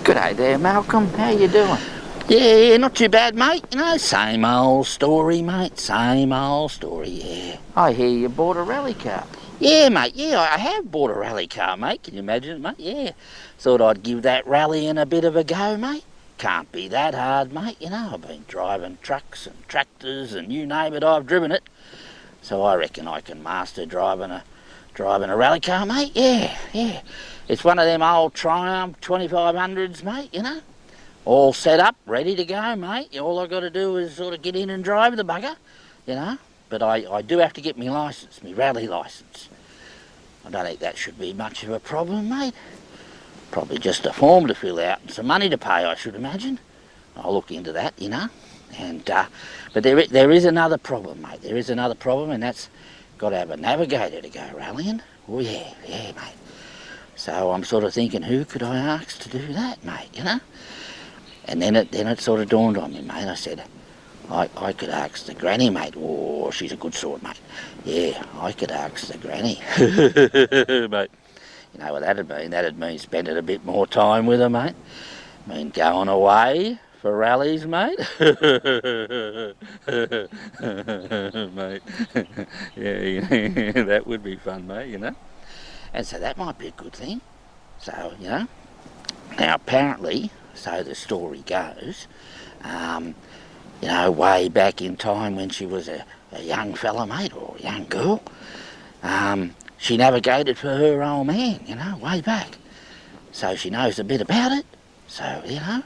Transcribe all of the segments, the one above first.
G'day there, Malcolm. How you doing? Yeah, not too bad, mate. You know, same old story, mate. Same old story, yeah. I hear you bought a rally car. Yeah, mate, yeah, I have bought a rally car, mate. Can you imagine it, mate? Yeah. Thought I'd give that rallying a bit of a go, mate. Can't be that hard, mate. You know, I've been driving trucks and tractors and you name it, I've driven it. So I reckon I can master driving a rally car, mate. Yeah, yeah. It's one of them old Triumph 2500s, mate, you know. All set up, ready to go, mate. All I've got to do is sort of get in and drive the bugger, you know. But I do have to get my licence, my rally licence. I don't think that should be much of a problem, mate. Probably just a form to fill out and some money to pay, I should imagine. I'll look into that, you know. And but there is another problem, mate. There is another problem, and that's got to have a navigator to go rallying. Oh yeah, yeah, mate. So I'm sort of thinking, who could I ask to do that, mate? You know. And then it sort of dawned on me, mate. I said, I could ask the granny, mate. Oh, she's a good sort, mate. Yeah, I could ask the granny. Mate, you know what that'd mean? That'd mean spending a bit more time with her, mate. I mean, going away for rallies, mate. Mate, yeah, that would be fun, mate, you know. And so that might be a good thing. So, you know. Now, apparently, so the story goes, you know, way back in time when she was a young fella, mate, or a young girl, she navigated for her old man, you know, way back. So she knows a bit about it. So, you know,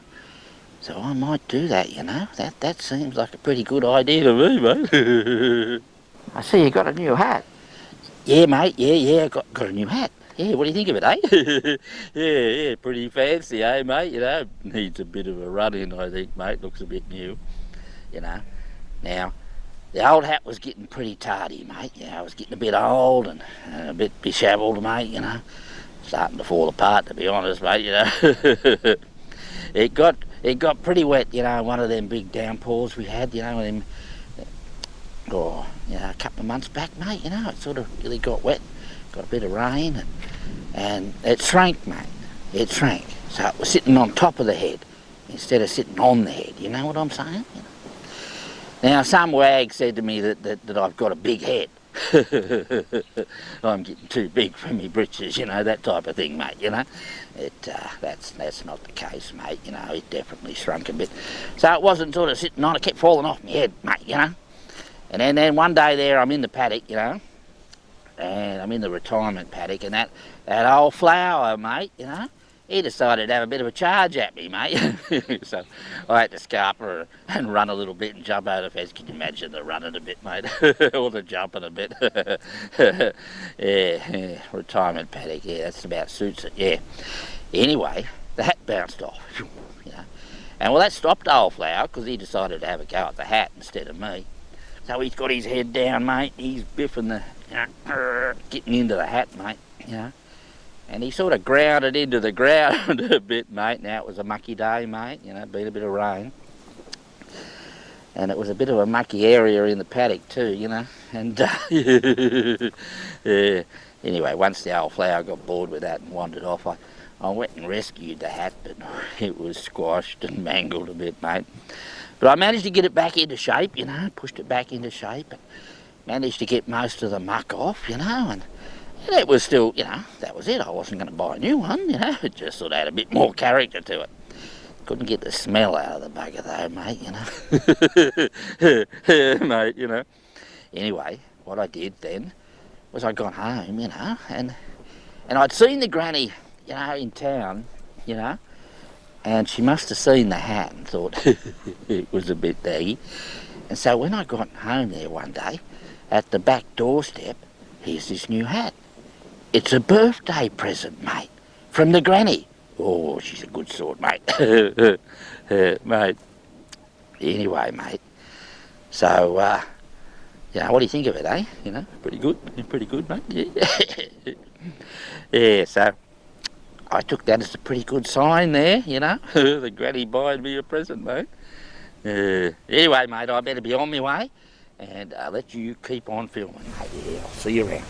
so I might do that, you know. That seems like a pretty good idea to me, mate. I see you got a new hat. Yeah, mate, yeah, got a new hat. Yeah, what do you think of it, eh? Yeah, pretty fancy, eh, mate? You know, needs a bit of a run-in, I think, mate. Looks a bit new, you know. Now, the old hat was getting pretty tardy, mate. You know, I was getting a bit old and a bit dishevelled, mate, you know. Starting to fall apart, to be honest, mate, you know. It got pretty wet, you know, one of them big downpours we had, you know, them, oh, you know, a couple of months back, mate, you know. It sort of really got wet. Got a bit of rain and it shrank, mate. It shrank. So it was sitting on top of the head instead of sitting on the head. You know what I'm saying? You know? Now, some wag said to me that I've got a big head. I'm getting too big for me britches, you know, that type of thing, mate, you know. That's not the case, mate, you know. It definitely shrunk a bit. So it wasn't sort of sitting on, it kept falling off my head, mate, you know. And then one day there, I'm in the paddock, you know, and I'm in the retirement paddock, and that old flower, mate, you know, he decided to have a bit of a charge at me, mate. So I had to scarper and run a little bit and jump over the fence. Can you imagine the running a bit, mate? Or the jumping a bit? Yeah, retirement paddock, yeah, that's about suits it, yeah. Anyway, the hat bounced off, you know. And well, that stopped old flower because he decided to have a go at the hat instead of me. So he's got his head down, mate. He's biffing the, you know, getting into the hat, mate, you know. And he sort of grounded into the ground a bit, mate. Now, it was a mucky day, mate, you know, been a bit of rain. And it was a bit of a mucky area in the paddock too, you know. And, yeah. Anyway, once the old flower got bored with that and wandered off, I went and rescued the hat, but it was squashed and mangled a bit, mate. But I managed to get it back into shape, you know, pushed it back into shape and managed to get most of the muck off, you know, and it was still, you know, that was it. I wasn't going to buy a new one, you know, it just sort of had a bit more character to it. Couldn't get the smell out of the bugger though, mate, you know. Mate, you know. Anyway, what I did then was I got home, you know, and I'd seen the granny, you know, in town, you know, and she must have seen the hat and thought it was a bit daggy. And so when I got home there one day, at the back doorstep, here's this new hat. It's a birthday present, mate, from the granny. Oh, she's a good sort, mate. Mate. Anyway, mate. So, you know, what do you think of it, eh? You know, pretty good, mate. Yeah. Yeah, so I took that as a pretty good sign there, you know. The granny buying me a present, mate. Anyway, mate, I better be on my way and let you keep on filming, mate. Yeah, I'll see you around.